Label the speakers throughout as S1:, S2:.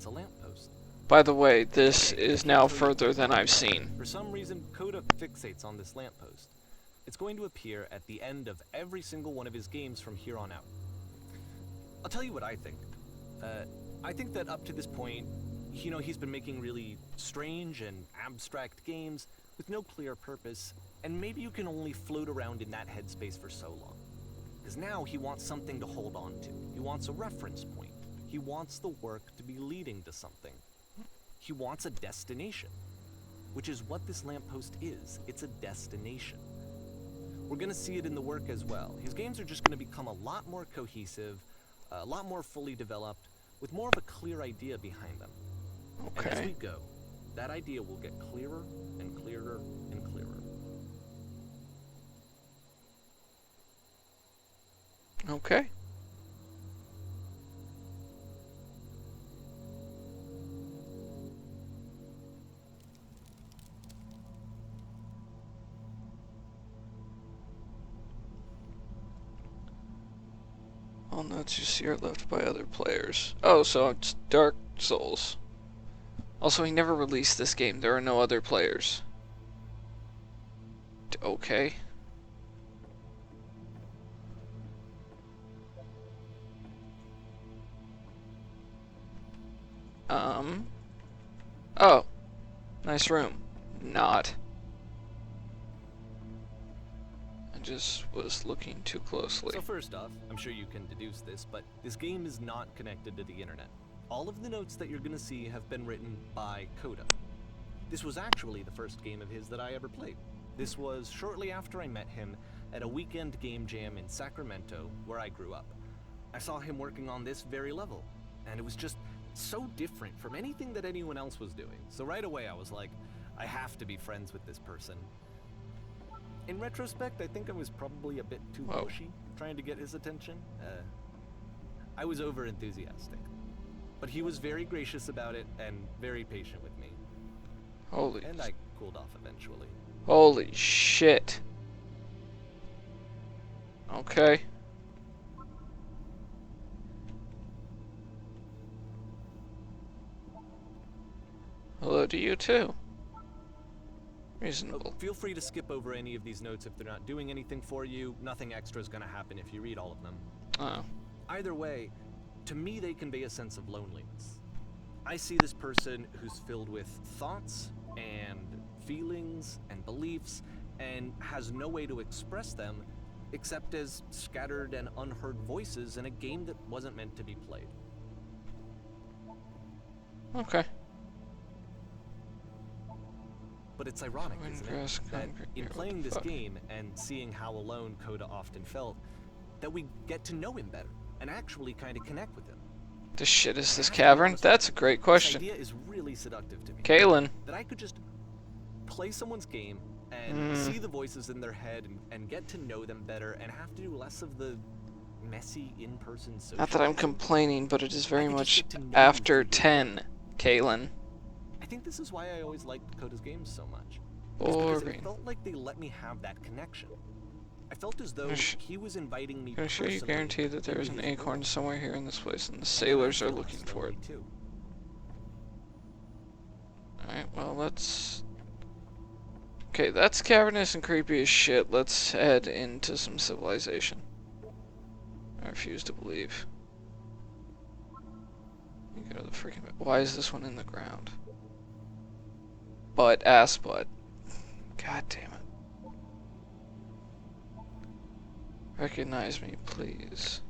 S1: a lamppost.
S2: By the way, this is now further than I've seen.
S1: For some reason, Coda fixates on this lamppost. It's going to appear at the end of every single one of his games from here on out. I'll tell you what I think. I think that up to this point, he's been making really strange and abstract games with no clear purpose, and maybe you can only float around in that headspace for so long. Because now he wants something to hold on to. He wants a reference point. He wants the work to be leading to something. He wants a destination, which is what this lamppost is. It's a destination. We're going to see it in the work as well. His games are just going to become a lot more cohesive, a lot more fully developed, with more of a clear idea behind them.
S2: Okay.
S1: And as we go, that idea will get clearer and clearer and clearer.
S2: Okay. All notes you see are left by other players. Oh, so it's Dark Souls. Also, he never released this game. There are no other players. Okay. Oh. Nice room. Not. I just was looking too closely.
S1: So first off, I'm sure you can deduce this, but this game is not connected to the internet. All of the notes that you're gonna see have been written by Coda. This was actually the first game of his that I ever played. This was shortly after I met him at a weekend game jam in Sacramento, where I grew up. I saw him working on this very level, and it was just so different from anything that anyone else was doing. So right away I was like, I have to be friends with this person. In retrospect, I think I was probably a bit too pushy, trying to get his attention. I was over-enthusiastic. But he was very gracious about it and very patient with me.
S2: Holy.
S1: And I cooled off eventually.
S2: Holy shit. Okay. Hello to you too. Reasonable.
S1: Feel free to skip over any of these notes if they're not doing anything for you. Nothing extra is going to happen if you read all of them.
S2: Oh.
S1: Either way, to me they convey a sense of loneliness. I see this person who's filled with thoughts and feelings and beliefs and has no way to express them except as scattered and unheard voices in a game that wasn't meant to be played.
S2: Okay.
S1: But it's ironic, isn't it, that in playing this game and seeing how alone Coda often felt, that we get to know him better and actually kind of connect with him.
S2: The shit is this cavern? That's a great question.
S1: This idea is really seductive to me.
S2: Kalen.
S1: That I could just play someone's game and see the voices in their head and get to know them better and have to do less of the messy in-person social.
S2: Not that I'm complaining, but it is very much after 10, Kalen.
S1: I think this is why I always liked Coda's games so much.
S2: Boring.
S1: It felt like they let me have that connection. I felt as though he was inviting me.
S2: Can I show you guarantee that there is an acorn somewhere here in this place, and the sailors are looking for it. Alright, well, let's... Okay, that's cavernous and creepy as shit. Let's head into some civilization. I refuse to believe. You go to the freaking... Why is this one in the ground? Butt, ass butt. God damn it. Recognize me, please.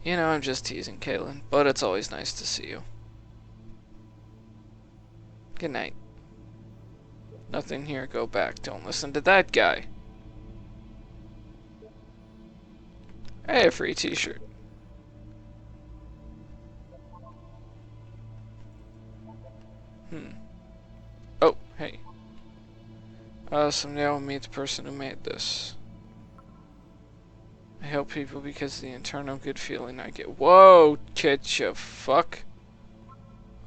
S2: You know, I'm just teasing, Kalen, but it's always nice to see you. Good night. Nothing here, go back. Don't listen to that guy. Hey, a free t-shirt. Oh, hey. Someday I will meet the person who made this. I help people because of the internal good feeling I get. Whoa, get ya fuck.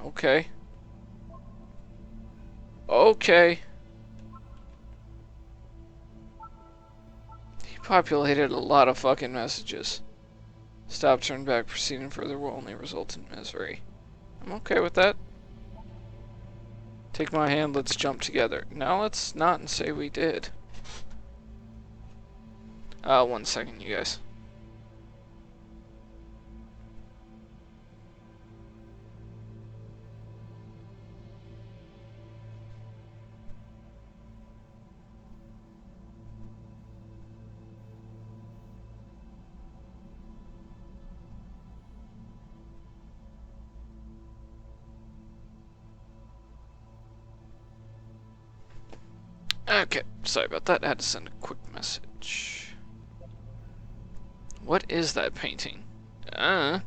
S2: Okay. Okay. He populated a lot of fucking messages. Stop, turn back, proceeding further will only result in misery. I'm okay with that. Take my hand, let's jump together. Now let's not and say we did. 1 second, you guys. Okay, sorry about that. I had to send a quick message. What is that painting? Yeah,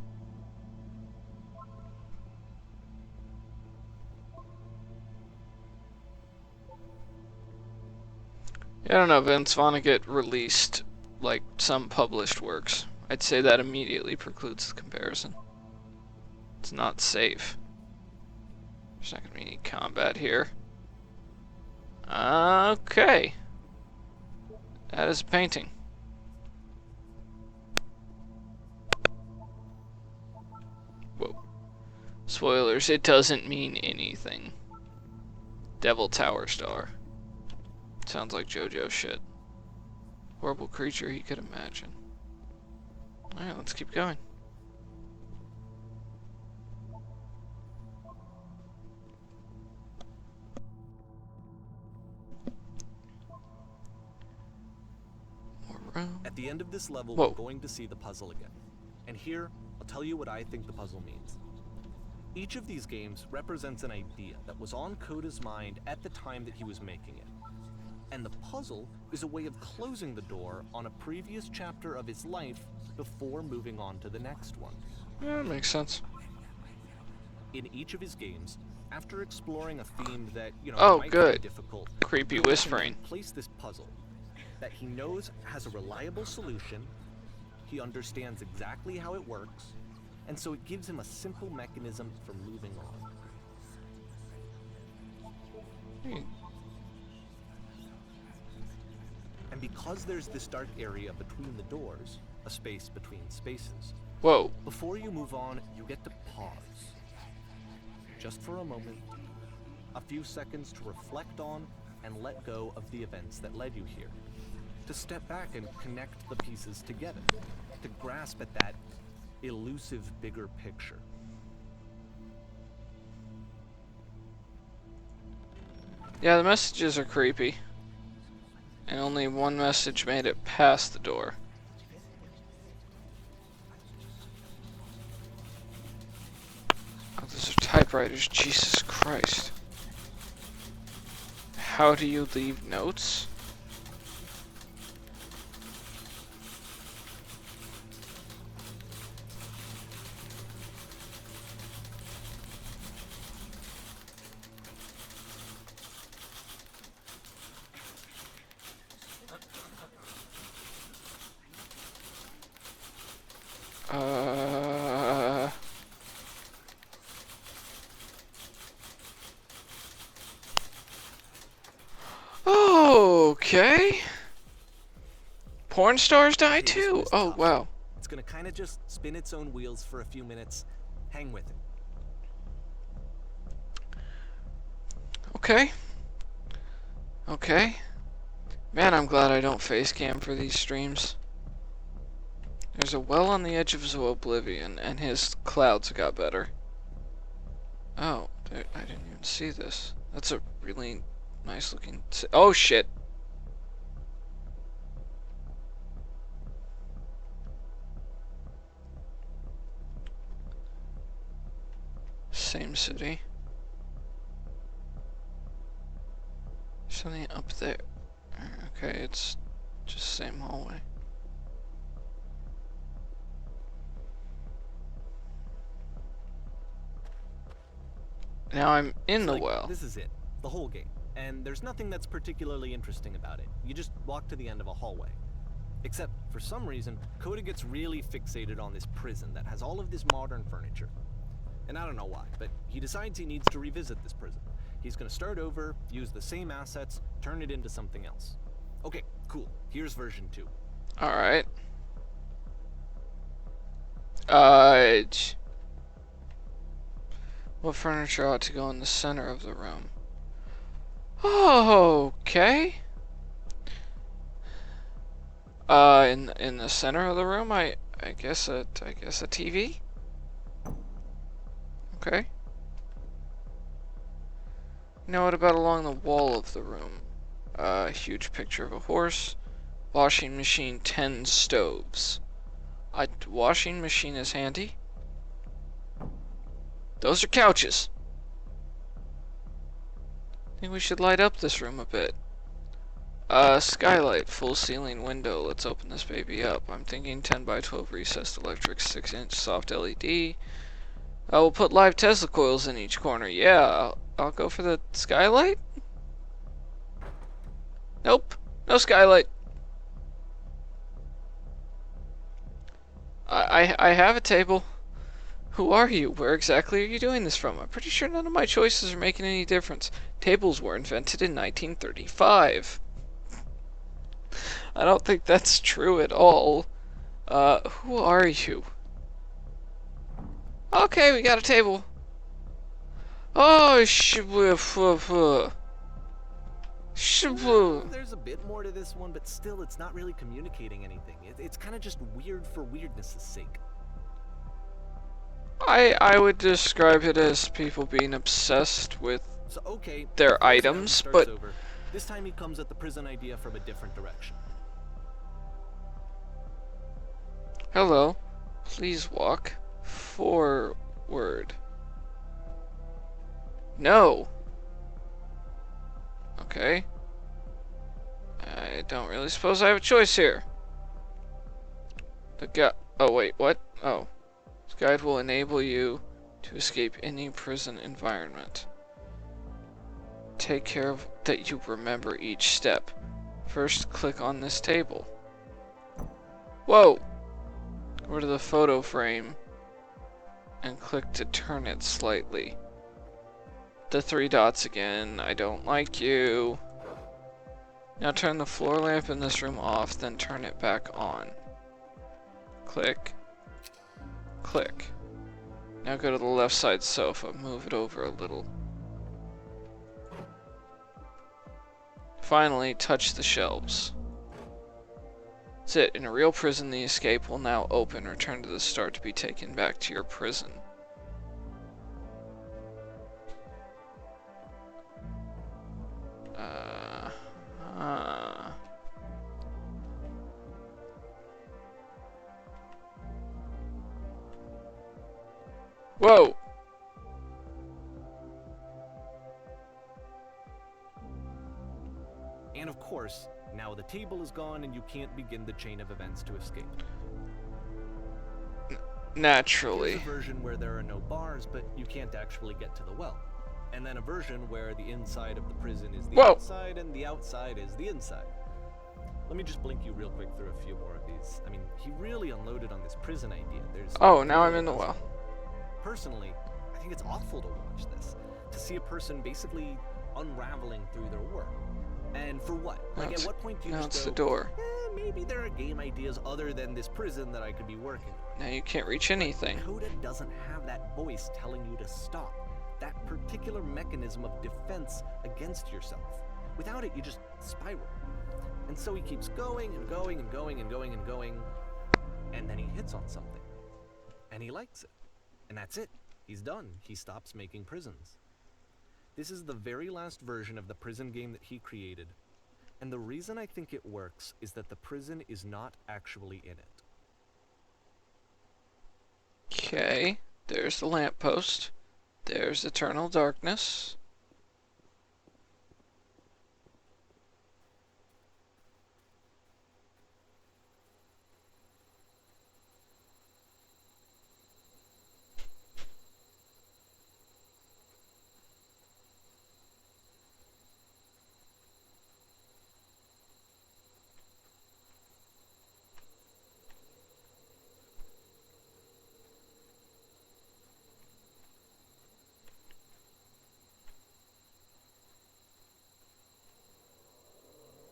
S2: I don't know, Vince. Vonnegut released, like, some published works. I'd say that immediately precludes the comparison. It's not safe. There's not gonna be any combat here. Okay. That is a painting. Whoa. Spoilers, it doesn't mean anything. Devil Tower Star. Sounds like JoJo shit. Horrible creature he could imagine. Alright, let's keep going.
S1: At the end of this level,
S2: Whoa.
S1: we're going to see the puzzle again. And here, I'll tell you what I think the puzzle means. Each of these games represents an idea that was on Coda's mind at the time that he was making it. And the puzzle is a way of closing the door on a previous chapter of his life before moving on to the next one.
S2: Yeah, that makes sense.
S1: In each of his games, after exploring a theme that,
S2: Oh,
S1: might
S2: good.
S1: be difficult,
S2: Creepy
S1: Coda can
S2: whispering.
S1: then place this puzzle that he knows has a reliable solution, he understands exactly how it works, and so it gives him a simple mechanism for moving on. And because there's this dark area between the doors, a space between spaces,
S2: Whoa.
S1: before you move on, you get to pause. Just for a moment, a few seconds to reflect on and let go of the events that led you here. To step back and connect the pieces together. To grasp at that elusive bigger picture.
S2: Yeah, the messages are creepy. And only one message made it past the door. Oh, those are typewriters, Jesus Christ. How do you leave notes? Okay. Porn stars die too. Oh, wow.
S1: It's gonna kind of just spin its own wheels for a few minutes. Hang with it.
S2: Okay. Okay. Man, I'm glad I don't face cam for these streams. There's a well on the edge of oblivion, and his clouds got better. Oh, I didn't even see this. That's a really nice looking... Oh, shit. Same city. Something up there. Okay, it's just same hallway. Now I'm in the well.
S1: This is it. The whole game. And there's nothing that's particularly interesting about it. You just walk to the end of a hallway. Except, for some reason, Coda gets really fixated on this prison that has all of this modern furniture. And I don't know why, but he decides he needs to revisit this prison. He's gonna start over, use the same assets, turn it into something else. Okay, cool. Here's version 2.
S2: Alright. J- what furniture ought to go in the center of the room? Okay. In the center of the room, I guess a TV. Okay. Now what about along the wall of the room? A huge picture of a horse, washing machine, 10 stoves. A washing machine is handy. Those are couches. I think we should light up this room a bit. Skylight, full ceiling window. Let's open this baby up. I'm thinking 10 by 12 recessed electric 6-inch soft LED. I will put live Tesla coils in each corner. Yeah, I'll go for the skylight. Nope, no skylight. I have a table. Who are you? Where exactly are you doing this from? I'm pretty sure none of my choices are making any difference. Tables were invented in 1935. I don't think that's true at all. Who are you? Okay, we got a table. Oh,
S1: There's a bit more to this one, but still, it's not really communicating anything. It's kind of just weird for weirdness' sake.
S2: I would describe it as people being obsessed with
S1: So, okay,
S2: their
S1: first round
S2: items,
S1: starts
S2: but
S1: over. This time he comes at the prison idea from a different direction.
S2: hello. Please walk forward. No. Okay. I don't really suppose I have a choice here. The guy. Oh wait, what? Oh. This guide will enable you to escape any prison environment. Take care of that you remember each step. First, click on this table. Whoa! Go to the photo frame and click to turn it slightly. The 3 dots again. I don't like you. Now turn the floor lamp in this room off, then turn it back on. Click. Click. Now go to the left side sofa. Move it over a little. Finally, touch the shelves. That's it. In a real prison, the escape will now open. Return to the start to be taken back to your prison. Whoa!
S1: And of course, now the table is gone and you can't begin the chain of events to escape.
S2: Naturally.
S1: There's a version where there are no bars, but you can't actually get to the well. And then a version where the inside of the prison is the outside and the outside is the inside. Let me just blink you real quick through a few more of these. I mean, he really unloaded on this prison idea.
S2: Oh, now I'm in the well.
S1: Personally, I think it's awful to watch this. To see a person basically unraveling through their work. And for what? Like, at what point do you
S2: now
S1: just
S2: it's
S1: go,
S2: the door.
S1: Maybe there are game ideas other than this prison that I could be working on.
S2: Now you can't reach anything.
S1: Coda doesn't have that voice telling you to stop. That particular mechanism of defense against yourself. Without it, you just spiral. And so he keeps going and going and going and going and going. And then he hits on something. And he likes it. And that's it. He's done. He stops making prisons. This is the very last version of the prison game that he created. And the reason I think it works is that the prison is not actually in it.
S2: Okay, there's the lamppost. There's eternal darkness.